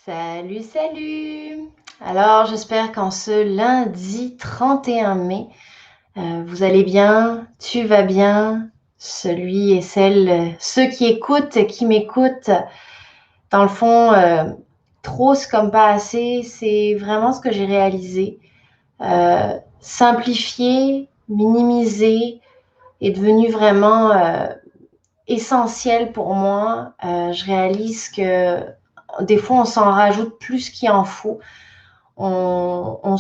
Salut, salut! Alors, j'espère qu'en ce lundi 31 mai, vous allez bien, tu vas bien, celui et celle, ceux qui écoutent, qui m'écoutent, dans le fond, trop c'est comme pas assez, c'est vraiment ce que j'ai réalisé. Simplifier, minimiser est devenu vraiment essentiel pour moi. Je réalise que des fois, on s'en rajoute plus qu'il en faut. On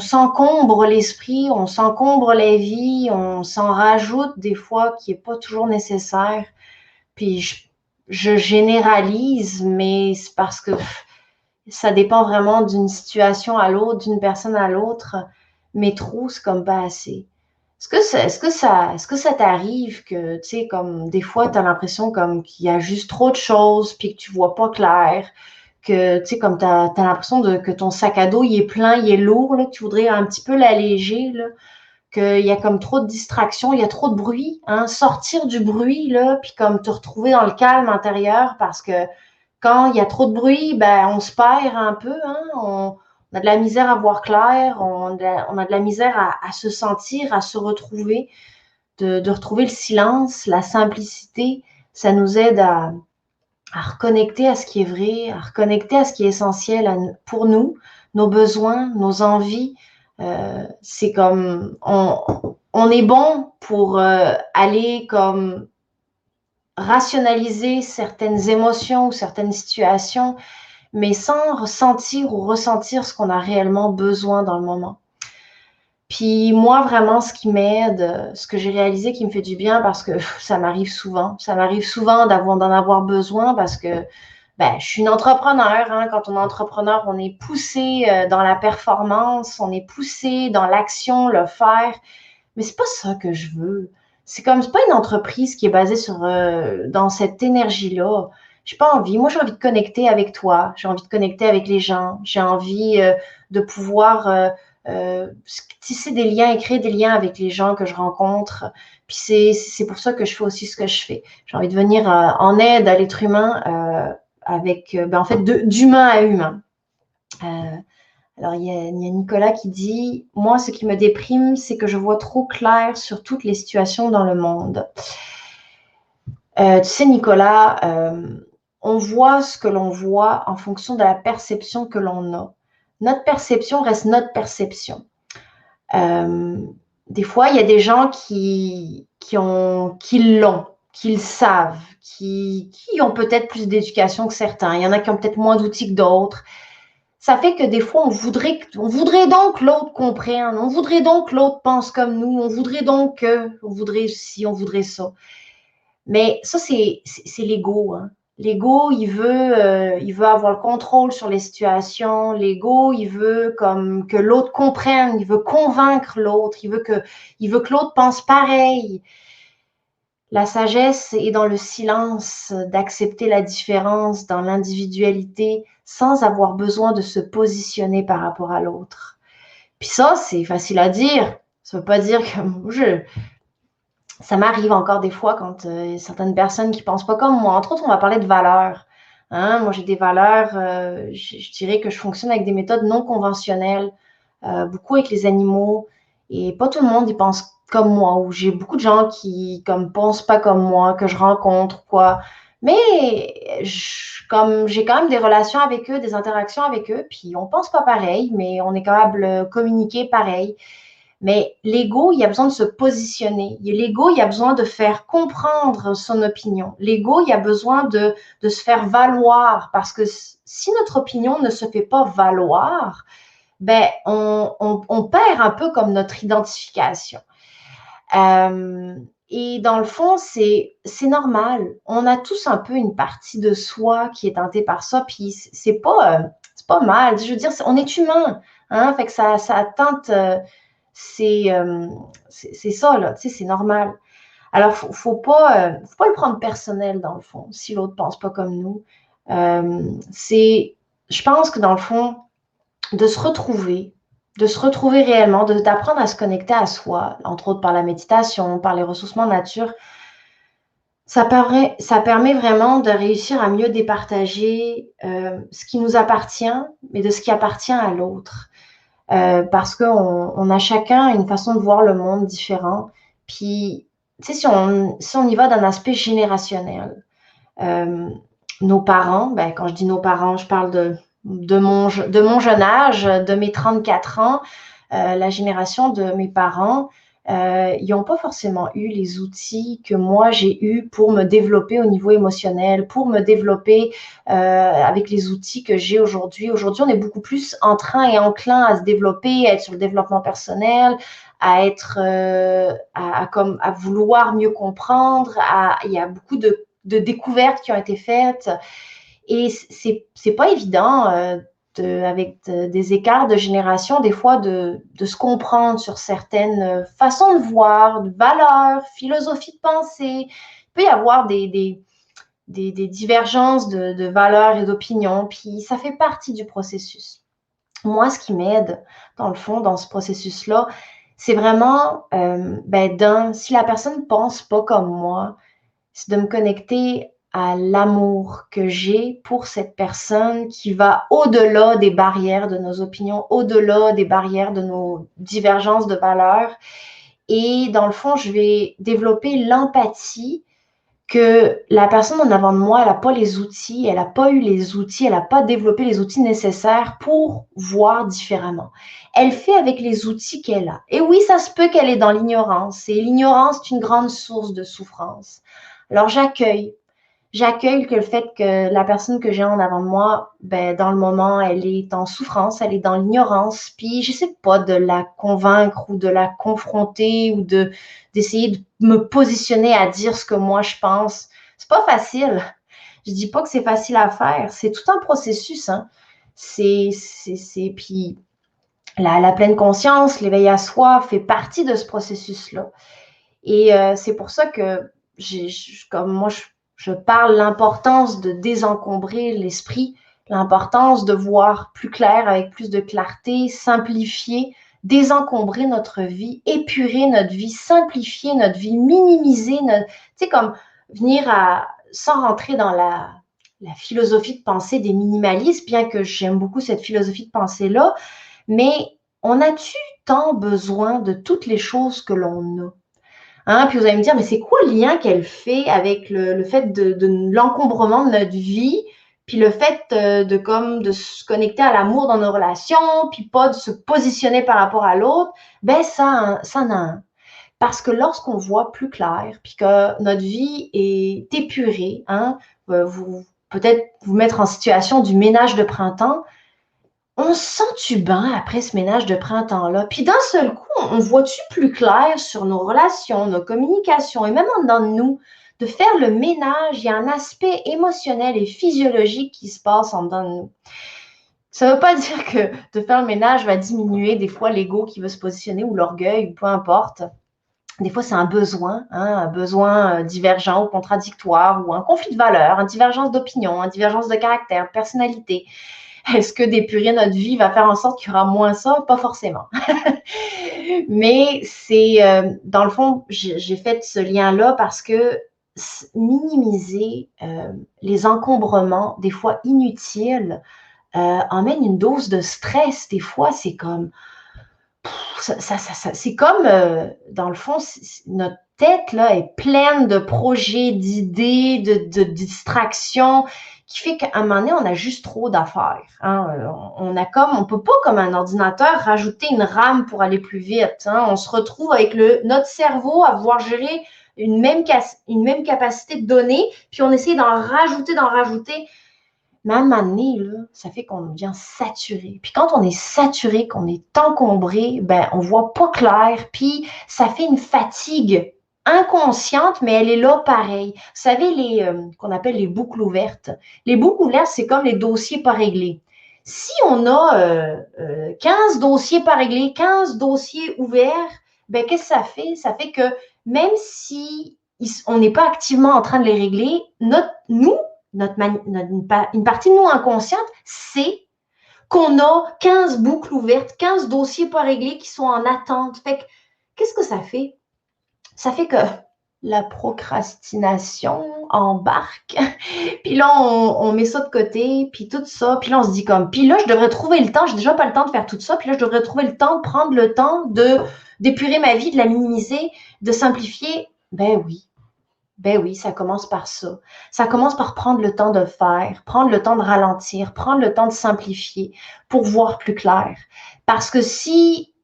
s'encombre l'esprit, on s'encombre la vie, on s'en rajoute des fois qui n'est pas toujours nécessaire. Puis je généralise, mais c'est parce que ça dépend vraiment d'une situation à l'autre, d'une personne à l'autre. Mais trop, c'est comme pas assez. Est-ce que ça t'arrive que, tu sais, comme des fois, tu as l'impression comme qu'il y a juste trop de choses, puis que tu vois pas clair, que, tu sais, comme t'as l'impression que ton sac à dos, il est plein, il est lourd, là, que tu voudrais un petit peu l'alléger, là, qu'il y a comme trop de distractions, il y a trop de bruit, hein, sortir du bruit, là, puis comme te retrouver dans le calme intérieur, parce que quand il y a trop de bruit, ben, on se perd un peu, hein, on a de la misère à voir clair, on a de la misère à se sentir, à se retrouver, de retrouver le silence, la simplicité, ça nous aide à reconnecter à ce qui est vrai, à reconnecter à ce qui est essentiel pour nous, nos besoins, nos envies. C'est comme on est bon pour aller comme rationaliser certaines émotions ou certaines situations, mais sans ressentir ou ressentir ce qu'on a réellement besoin dans le moment. Puis moi, vraiment, ce qui m'aide, ce que j'ai réalisé qui me fait du bien, parce que ça m'arrive souvent d'en avoir besoin parce que ben, je suis une entrepreneur. Hein. Quand on est entrepreneur, on est poussé dans la performance, on est poussé dans l'action, le faire. Mais c'est pas ça que je veux. C'est pas une entreprise qui est basée sur dans cette énergie-là. J'ai pas envie. Moi, j'ai envie de connecter avec toi. J'ai envie de connecter avec les gens. J'ai envie de pouvoir tisser des liens et créer des liens avec les gens que je rencontre. Puis c'est pour ça que je fais aussi ce que je fais. J'ai envie de venir en aide à l'être humain avec, ben, en fait, d'humain à humain. Euh, alors, il y a Nicolas qui dit, moi, ce qui me déprime, c'est que je vois trop clair sur toutes les situations dans le monde. Tu sais, Nicolas, on voit ce que l'on voit en fonction de la perception que l'on a. Notre perception reste notre perception. Euh, des fois, il y a des gens qui l'ont, qui le savent, qui ont peut-être plus d'éducation que certains. Il y en a qui ont peut-être moins d'outils que d'autres. Ça fait que des fois, on voudrait donc que l'autre comprenne, on voudrait donc que l'autre pense comme nous, on voudrait donc que, on voudrait ci, on voudrait ça. Mais ça, c'est l'ego. Hein. L'ego, il veut avoir le contrôle sur les situations. L'ego, il veut comme que l'autre comprenne, il veut convaincre l'autre, il veut que l'autre pense pareil. La sagesse est dans le silence, d'accepter la différence, dans l'individualité, sans avoir besoin de se positionner par rapport à l'autre. Puis ça, c'est facile à dire. Ça ne veut pas dire que ça m'arrive encore des fois quand certaines personnes qui ne pensent pas comme moi. Entre autres, on va parler de valeurs. Hein? Moi, j'ai des valeurs, je dirais que je fonctionne avec des méthodes non conventionnelles, beaucoup avec les animaux. Et pas tout le monde y pense comme moi, ou j'ai beaucoup de gens qui comme pensent pas comme moi, que je rencontre, quoi. Mais comme j'ai quand même des relations avec eux, des interactions avec eux, puis on pense pas pareil, mais on est capable de communiquer pareil. Mais l'ego, il y a besoin de se positionner. L'ego, il y a besoin de faire comprendre son opinion. L'ego, il y a besoin de se faire valoir parce que si notre opinion ne se fait pas valoir, ben, on perd un peu comme notre identification. Euh, et dans le fond, c'est normal. On a tous un peu une partie de soi qui est teintée par ça, puis c'est pas mal. Je veux dire, on est humain, hein, fait que ça teinte, c'est c'est ça, là, tu sais, c'est normal. Alors, faut pas le prendre personnel, dans le fond, si l'autre pense pas comme nous. Euh, c'est, je pense que dans le fond, de se retrouver réellement, d'apprendre à se connecter à soi, entre autres par la méditation, par les ressourcements nature, Ça permet vraiment de réussir à mieux départager ce qui nous appartient, mais de ce qui appartient à l'autre. Parce qu'on a chacun une façon de voir le monde différent. Puis, tu sais, si on y va d'un aspect générationnel, euh, nos parents, ben, quand je dis nos parents, je parle de mon jeune âge, de mes 34 ans, la génération de mes parents, ils n'ont pas forcément eu les outils que moi j'ai eus pour me développer au niveau émotionnel, pour me développer avec les outils que j'ai aujourd'hui. Aujourd'hui, on est beaucoup plus en train et enclin à se développer, à être sur le développement personnel, à être, à vouloir mieux comprendre. Il y a beaucoup de découvertes qui ont été faites. Et c'est pas évident, avec des écarts de génération, des fois, de se comprendre sur certaines façons de voir, de valeurs, philosophie de pensée. Il peut y avoir des divergences de valeurs et d'opinions, puis ça fait partie du processus. Moi, ce qui m'aide, dans le fond, dans ce processus-là, c'est vraiment, si la personne ne pense pas comme moi, c'est de me connecter à l'amour que j'ai pour cette personne qui va au-delà des barrières de nos opinions, au-delà des barrières de nos divergences de valeurs. Et dans le fond, je vais développer l'empathie que la personne en avant de moi, elle n'a pas les outils, elle n'a pas eu les outils, elle n'a pas développé les outils nécessaires pour voir différemment. Elle fait avec les outils qu'elle a. Et oui, ça se peut qu'elle est dans l'ignorance. Et l'ignorance est une grande source de souffrance. Alors j'accueille que le fait que la personne que j'ai en avant de moi, ben, dans le moment, elle est en souffrance, elle est dans l'ignorance, puis j'essaie pas de la convaincre ou de la confronter ou d'essayer de me positionner à dire ce que moi je pense. C'est pas facile. Je dis pas que c'est facile à faire. C'est tout un processus, hein. Puis la pleine conscience, l'éveil à soi fait partie de ce processus-là. Et c'est pour ça que comme moi, je parle l'importance de désencombrer l'esprit, l'importance de voir plus clair avec plus de clarté, simplifier, désencombrer notre vie, épurer notre vie, simplifier notre vie, minimiser notre... Tu sais, comme venir sans rentrer dans la philosophie de pensée des minimalistes, bien que j'aime beaucoup cette philosophie de pensée-là, mais on a-tu tant besoin de toutes les choses que l'on a? Hein, puis vous allez me dire, mais c'est quoi le lien qu'elle fait avec le fait de l'encombrement de notre vie, puis le fait de se connecter à l'amour dans nos relations, puis pas de se positionner par rapport à l'autre? Ben, ça en a un. Parce que lorsqu'on voit plus clair, puis que notre vie est épurée, hein, peut-être vous mettre en situation du ménage de printemps, on se sent-tu bien après ce ménage de printemps-là? Puis d'un seul coup, on voit-tu plus clair sur nos relations, nos communications et même en dedans de nous, de faire le ménage, il y a un aspect émotionnel et physiologique qui se passe en dedans de nous. Ça ne veut pas dire que de faire le ménage va diminuer des fois l'ego qui veut se positionner ou l'orgueil ou peu importe. Des fois, c'est un besoin, hein, un besoin divergent ou contradictoire ou un conflit de valeurs, une divergence d'opinion, une divergence de caractère, de personnalité. Est-ce que d'épurer notre vie va faire en sorte qu'il y aura moins ça? Pas forcément. Mais c'est, dans le fond, j'ai fait ce lien-là parce que minimiser les encombrements, des fois inutiles, emmène une dose de stress. Des fois, c'est comme, c'est comme, dans le fond, notre tête là est pleine de projets, d'idées, de distractions, qui fait qu'à un moment donné, on a juste trop d'affaires. Hein. On peut pas, comme un ordinateur, rajouter une RAM pour aller plus vite. Hein. On se retrouve avec notre cerveau à pouvoir gérer une même capacité de données, puis on essaie d'en rajouter. Mais à un moment donné, là, ça fait qu'on devient saturé. Puis quand on est saturé, qu'on est encombré, ben on voit pas clair. Puis ça fait une fatigue inconsciente, mais elle est là pareil. Vous savez, qu'on appelle les boucles ouvertes. Les boucles ouvertes, c'est comme les dossiers pas réglés. Si on a 15 dossiers pas réglés, 15 dossiers ouverts, ben qu'est-ce que ça fait? Ça fait que même si on n'est pas activement en train de les régler, nous, une partie de nous inconsciente, c'est qu'on a 15 boucles ouvertes, 15 dossiers pas réglés qui sont en attente. Fait que, qu'est-ce que ça fait? Ça fait que la procrastination embarque. Puis là, on met ça de côté, puis tout ça. Puis là, on se dit comme, puis là, je devrais trouver le temps. J'ai déjà pas le temps de faire tout ça. Puis là, je devrais trouver le temps de prendre le temps de d'épurer ma vie, de la minimiser, de simplifier. Ben oui, ça commence par ça. Ça commence par prendre le temps de faire, prendre le temps de ralentir, prendre le temps de simplifier pour voir plus clair. Parce que si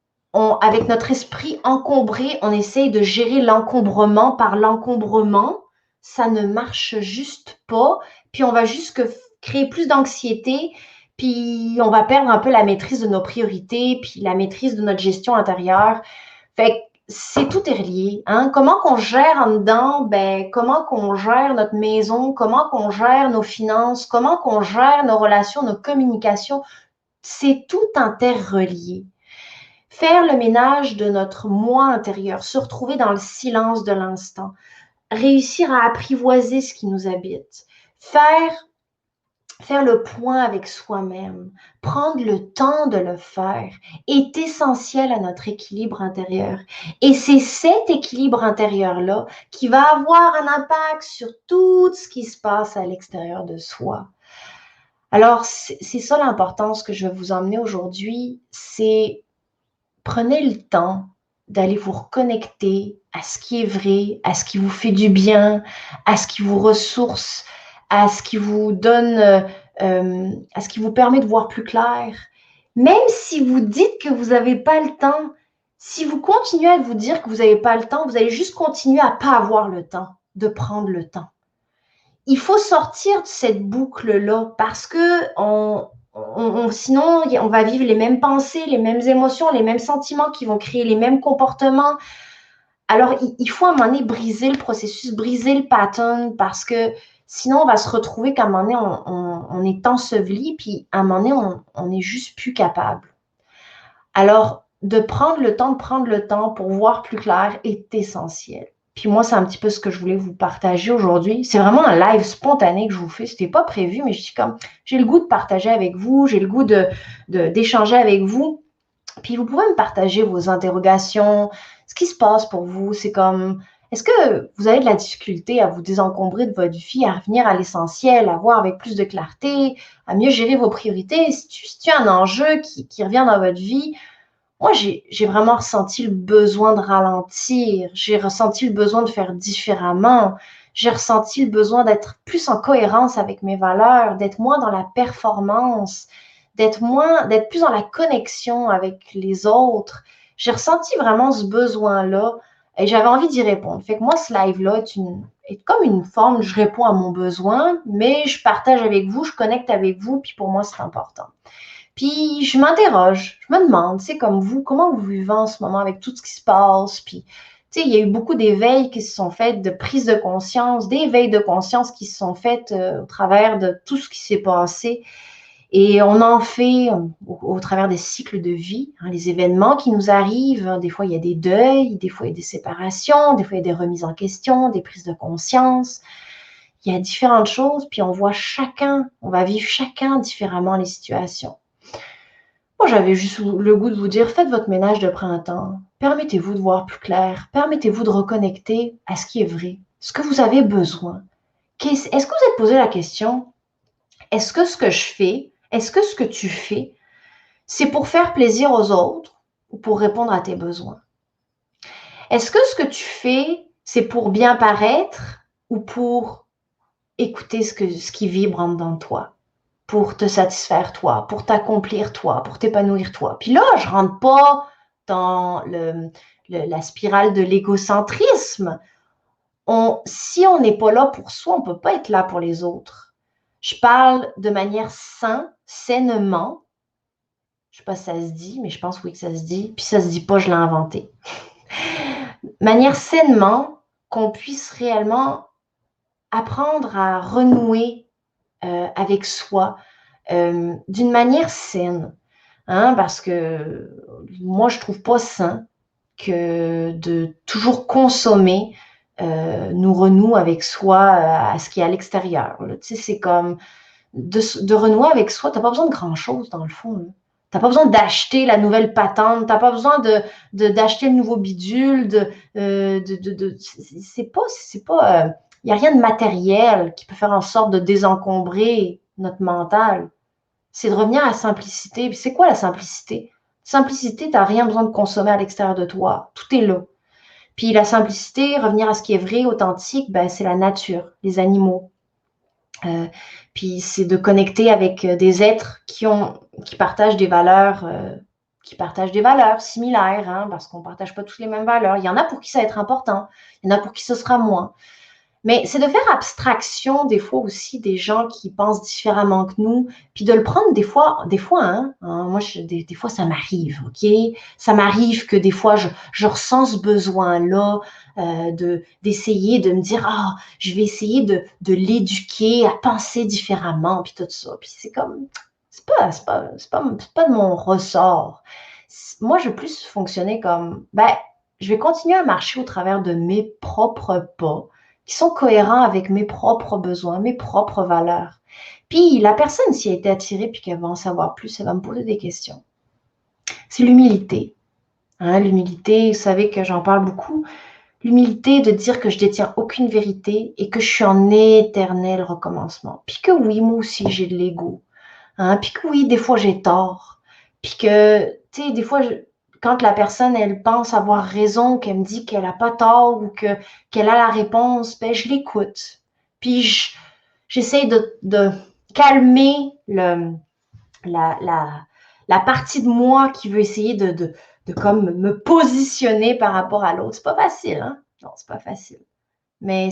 avec notre esprit encombré, on essaye de gérer l'encombrement par l'encombrement, ça ne marche juste pas. Puis on va juste créer plus d'anxiété, puis on va perdre un peu la maîtrise de nos priorités, puis la maîtrise de notre gestion intérieure. Fait que c'est tout est relié. Hein? Comment qu'on gère en dedans, ben, comment qu'on gère notre maison, comment qu'on gère nos finances, comment qu'on gère nos relations, nos communications, c'est tout interrelié. Faire le ménage de notre moi intérieur, se retrouver dans le silence de l'instant, réussir à apprivoiser ce qui nous habite, faire le point avec soi-même, prendre le temps de le faire est essentiel à notre équilibre intérieur. Et c'est cet équilibre intérieur-là qui va avoir un impact sur tout ce qui se passe à l'extérieur de soi. Alors, c'est ça l'importance que je vais vous emmener aujourd'hui, c'est prenez le temps d'aller vous reconnecter à ce qui est vrai, à ce qui vous fait du bien, à ce qui vous ressource, à ce qui vous donne, à ce qui vous permet de voir plus clair. Même si vous dites que vous n'avez pas le temps, si vous continuez à vous dire que vous n'avez pas le temps, vous allez juste continuer à ne pas avoir le temps de prendre le temps. Il faut sortir de cette boucle-là parce que sinon, on va vivre les mêmes pensées, les mêmes émotions, les mêmes sentiments qui vont créer les mêmes comportements. Alors, il faut à un moment donné briser le processus, briser le pattern parce que sinon, on va se retrouver qu'à un moment donné, on est enseveli, puis à un moment donné, on n'est juste plus capable. Alors, de prendre le temps pour voir plus clair est essentiel. Puis moi, c'est un petit peu ce que je voulais vous partager aujourd'hui. C'est vraiment un live spontané que je vous fais. C'était pas prévu, mais je suis comme, j'ai le goût de partager avec vous, j'ai le goût d'échanger avec vous. Puis vous pouvez me partager vos interrogations, ce qui se passe pour vous. C'est comme, est-ce que vous avez de la difficulté à vous désencombrer de votre vie, à revenir à l'essentiel, à voir avec plus de clarté, à mieux gérer vos priorités? Si tu as un enjeu qui revient dans votre vie, moi, j'ai vraiment ressenti le besoin de ralentir. J'ai ressenti le besoin de faire différemment. J'ai ressenti le besoin d'être plus en cohérence avec mes valeurs, d'être moins dans la performance, d'être plus dans la connexion avec les autres. J'ai ressenti vraiment ce besoin-là et j'avais envie d'y répondre. Fait que moi, ce live-là est comme une forme, je réponds à mon besoin, mais je partage avec vous, je connecte avec vous, puis pour moi, c'est important. Puis je m'interroge, je me demande, c'est comme vous, comment vous vivez en ce moment avec tout ce qui se passe. Puis, tu sais, il y a eu beaucoup d'éveils qui se sont faites, de prise de conscience, d'éveils de conscience qui se sont faites au travers de tout ce qui s'est passé. Et on en fait au travers des cycles de vie, hein, les événements qui nous arrivent. Hein, des fois, il y a des deuils, des fois, il y a des séparations, des fois, il y a des remises en question, des prises de conscience. Il y a différentes choses, puis on va vivre chacun différemment les situations. Moi, j'avais juste le goût de vous dire, faites votre ménage de printemps. Permettez-vous de voir plus clair. Permettez-vous de reconnecter à ce qui est vrai, ce que vous avez besoin. Est-ce que vous êtes posé la question, est-ce que ce que je fais, est-ce que ce que tu fais, c'est pour faire plaisir aux autres ou pour répondre à tes besoins? Est-ce que ce que tu fais, c'est pour bien paraître ou pour écouter ce qui vibre en dedans de toi? Pour te satisfaire toi, pour t'accomplir toi, pour t'épanouir toi. Puis là, je rentre pas dans la spirale de l'égocentrisme. Si on n'est pas là pour soi, on ne peut pas être là pour les autres. Je parle de manière sainement. Je ne sais pas si ça se dit, mais je pense oui que ça se dit. Puis ça se dit pas, je l'ai inventé. Manière sainement, qu'on puisse réellement apprendre à renouer avec soi, d'une manière saine, hein, parce que moi, je trouve pas sain que de toujours consommer nous renoue avec soi à ce qui est à l'extérieur. Tu sais, c'est comme de renouer avec soi, tu n'as pas besoin de grand-chose dans le fond. Tu n'as pas besoin d'acheter la nouvelle patente, tu n'as pas besoin d'acheter le nouveau bidule, il n'y a rien de matériel qui peut faire en sorte de désencombrer notre mental. C'est de revenir à la simplicité. Puis c'est quoi la simplicité? Simplicité, tu n'as rien besoin de consommer à l'extérieur de toi. Tout est là. Puis la simplicité, revenir à ce qui est vrai, authentique, ben, c'est la nature, les animaux. Puis c'est de connecter avec des êtres qui partagent des valeurs, similaires, hein, parce qu'on ne partage pas tous les mêmes valeurs. Il y en a pour qui ça va être important, il y en a pour qui ce sera moins. Mais c'est de faire abstraction des fois aussi des gens qui pensent différemment que nous, puis de le prendre des fois, moi, des fois, ça m'arrive, OK? Ça m'arrive que des fois, je ressens ce besoin-là d'essayer de me dire, ah, je vais essayer de l'éduquer à penser différemment, puis tout ça. Puis c'est comme, c'est pas de mon ressort. Moi, je veux plus fonctionner comme, ben, je vais continuer à marcher au travers de mes propres pas, qui sont cohérents avec mes propres besoins, mes propres valeurs. Puis la personne, s'y a été attirée puis qu'elle va en savoir plus, elle va me poser des questions. C'est l'humilité. Hein, l'humilité, vous savez que j'en parle beaucoup. L'humilité de dire que je détiens aucune vérité et que je suis en éternel recommencement. Puis que oui, moi aussi, j'ai de l'ego. Hein, puis que oui, des fois, j'ai tort. Puis que, tu sais, des fois, quand la personne, elle pense avoir raison, qu'elle me dit qu'elle n'a pas tort ou qu'elle a la réponse, ben, je l'écoute. Puis j'essaie de calmer la partie de moi qui veut essayer de comme me positionner par rapport à l'autre. C'est pas facile, hein? Non, c'est pas facile. Mais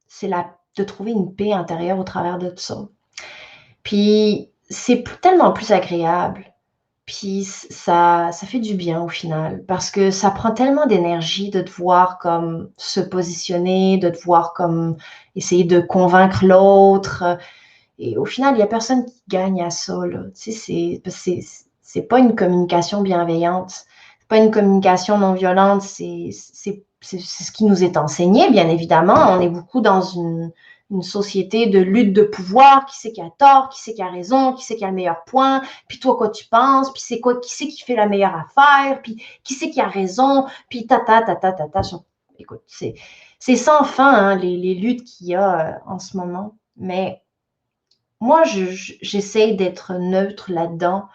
c'est de trouver une paix intérieure au travers de tout ça. Puis c'est tellement plus agréable. Puis ça fait du bien au final parce que ça prend tellement d'énergie de devoir comme se positionner, de devoir comme essayer de convaincre l'autre. Et au final, il n'y a personne qui gagne à ça, là. Tu sais, c'est pas une communication bienveillante. C'est pas une communication non violente. C'est ce qui nous est enseigné, bien évidemment. On est beaucoup dans une société de lutte de pouvoir, qui c'est qui a tort, qui c'est qui a raison, qui c'est qui a le meilleur point, puis toi, quoi tu penses, puis c'est quoi, qui c'est qui fait la meilleure affaire, puis qui c'est qui a raison, puis tata. Écoute, c'est sans fin, hein, les luttes qu'il y a en ce moment. Mais moi, j'essaye d'être neutre là-dedans,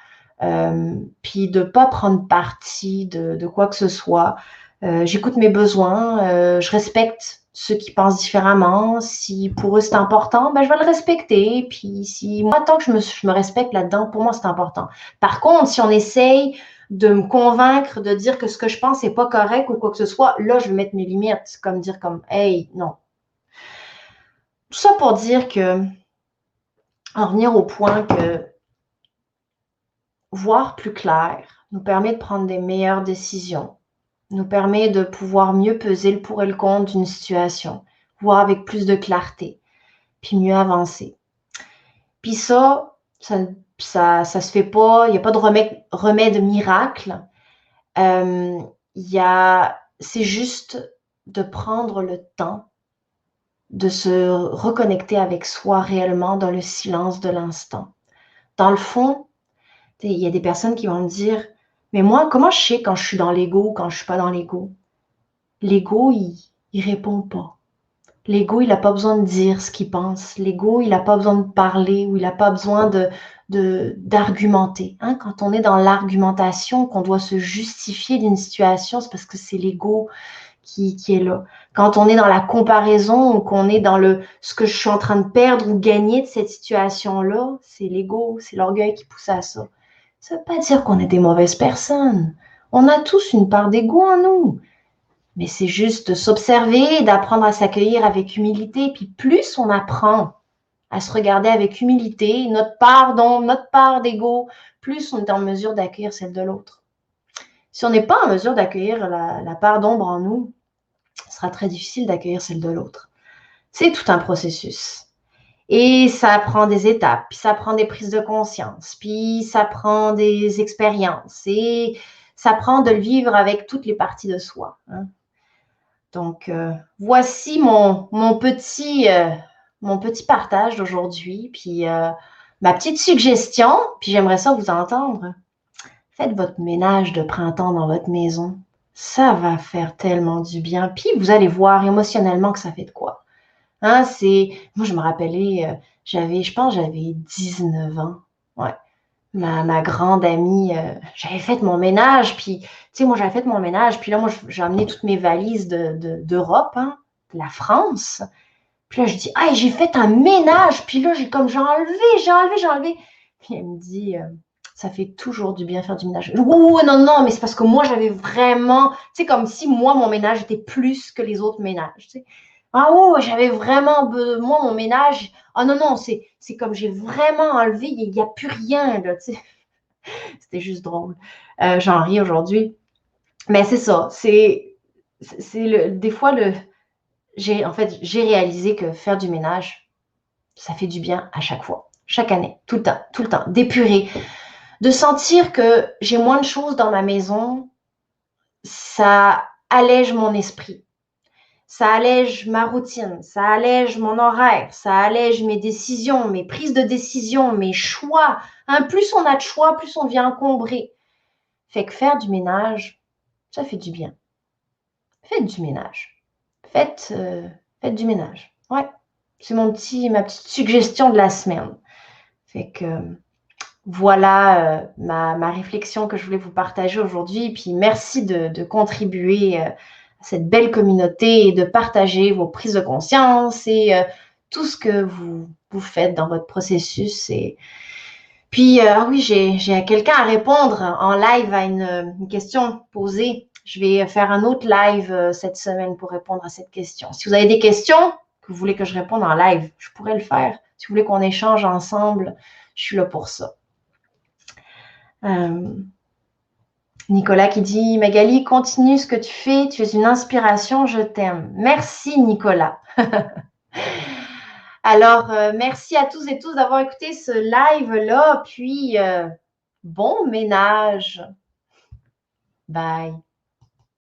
puis de ne pas prendre parti de quoi que ce soit. J'écoute mes besoins, je respecte ceux qui pensent différemment. Si pour eux c'est important, ben, je vais le respecter. Puis si moi, tant que je me respecte là-dedans, pour moi c'est important. Par contre, si on essaye de me convaincre, de dire que ce que je pense n'est pas correct ou quoi que ce soit, là, je vais mettre mes limites, comme dire comme, hey, non. Tout ça pour dire que en revenir au point que voir plus clair nous permet de prendre des meilleures décisions, nous permet de pouvoir mieux peser le pour et le contre d'une situation, voir avec plus de clarté, puis mieux avancer. Puis ça se fait pas, il n'y a pas de remède miracle. C'est juste de prendre le temps de se reconnecter avec soi réellement dans le silence de l'instant. Dans le fond, il y a des personnes qui vont me dire, mais moi, comment je sais quand je suis dans l'ego ou quand je suis pas dans l'ego? L'ego, il répond pas. L'ego, il n'a pas besoin de dire ce qu'il pense. L'ego, il n'a pas besoin de parler ou il n'a pas besoin d'argumenter. Hein? Quand on est dans l'argumentation, qu'on doit se justifier d'une situation, c'est parce que c'est l'ego qui est là. Quand on est dans la comparaison ou qu'on est dans ce que je suis en train de perdre ou gagner de cette situation-là, c'est l'ego, c'est l'orgueil qui pousse à ça. Ça ne veut pas dire qu'on est des mauvaises personnes. On a tous une part d'ego en nous. Mais c'est juste de s'observer, d'apprendre à s'accueillir avec humilité. Puis plus on apprend à se regarder avec humilité, notre part d'ombre, notre part d'ego, plus on est en mesure d'accueillir celle de l'autre. Si on n'est pas en mesure d'accueillir la part d'ombre en nous, ce sera très difficile d'accueillir celle de l'autre. C'est tout un processus. Et ça prend des étapes, puis ça prend des prises de conscience, puis ça prend des expériences, et ça prend de le vivre avec toutes les parties de soi. Hein. Donc, voici mon petit partage d'aujourd'hui, puis ma petite suggestion, puis j'aimerais ça vous entendre. Faites votre ménage de printemps dans votre maison. Ça va faire tellement du bien. Puis vous allez voir émotionnellement que ça fait de quoi. Hein, moi, je me rappelais, je pense, j'avais 19 ans. Ouais. Ma grande amie, j'avais fait mon ménage, puis, tu sais, moi, j'avais fait mon ménage, puis là, moi, j'ai amené toutes mes valises d'Europe, hein, de la France. Puis là, je dis, ah, j'ai fait un ménage, puis là, j'ai enlevé. Puis elle me dit, ça fait toujours du bien faire du ménage. Oh, non, non, mais c'est parce que moi, j'avais vraiment, tu sais, comme si moi, mon ménage était plus que les autres ménages, tu sais. Ah, oh, j'avais vraiment, moi, mon ménage, ah non, non, c'est comme j'ai vraiment enlevé, il n'y a plus rien, là, tu sais. C'était juste drôle. J'en ris aujourd'hui. Mais c'est ça, des fois, en fait, j'ai réalisé que faire du ménage, ça fait du bien à chaque fois, chaque année, tout le temps, d'épurer, de sentir que j'ai moins de choses dans ma maison, ça allège mon esprit, ça allège ma routine, ça allège mon horaire, ça allège mes décisions, mes prises de décision, mes choix. Hein, plus on a de choix, plus on devient encombré. Fait que faire du ménage, ça fait du bien. Faites du ménage. Faites du ménage. Ouais. C'est ma petite suggestion de la semaine. Fait que voilà ma réflexion que je voulais vous partager aujourd'hui. Puis merci de contribuer à cette belle communauté et de partager vos prises de conscience et tout ce que vous faites dans votre processus. Et puis, oui, j'ai quelqu'un à répondre en live à une question posée. Je vais faire un autre live cette semaine pour répondre à cette question. Si vous avez des questions que vous voulez que je réponde en live, je pourrais le faire. Si vous voulez qu'on échange ensemble, je suis là pour ça. Nicolas qui dit, Magali, continue ce que tu fais, tu es une inspiration, je t'aime. Merci Nicolas. Alors, merci à tous et tous d'avoir écouté ce live-là, puis bon ménage. Bye.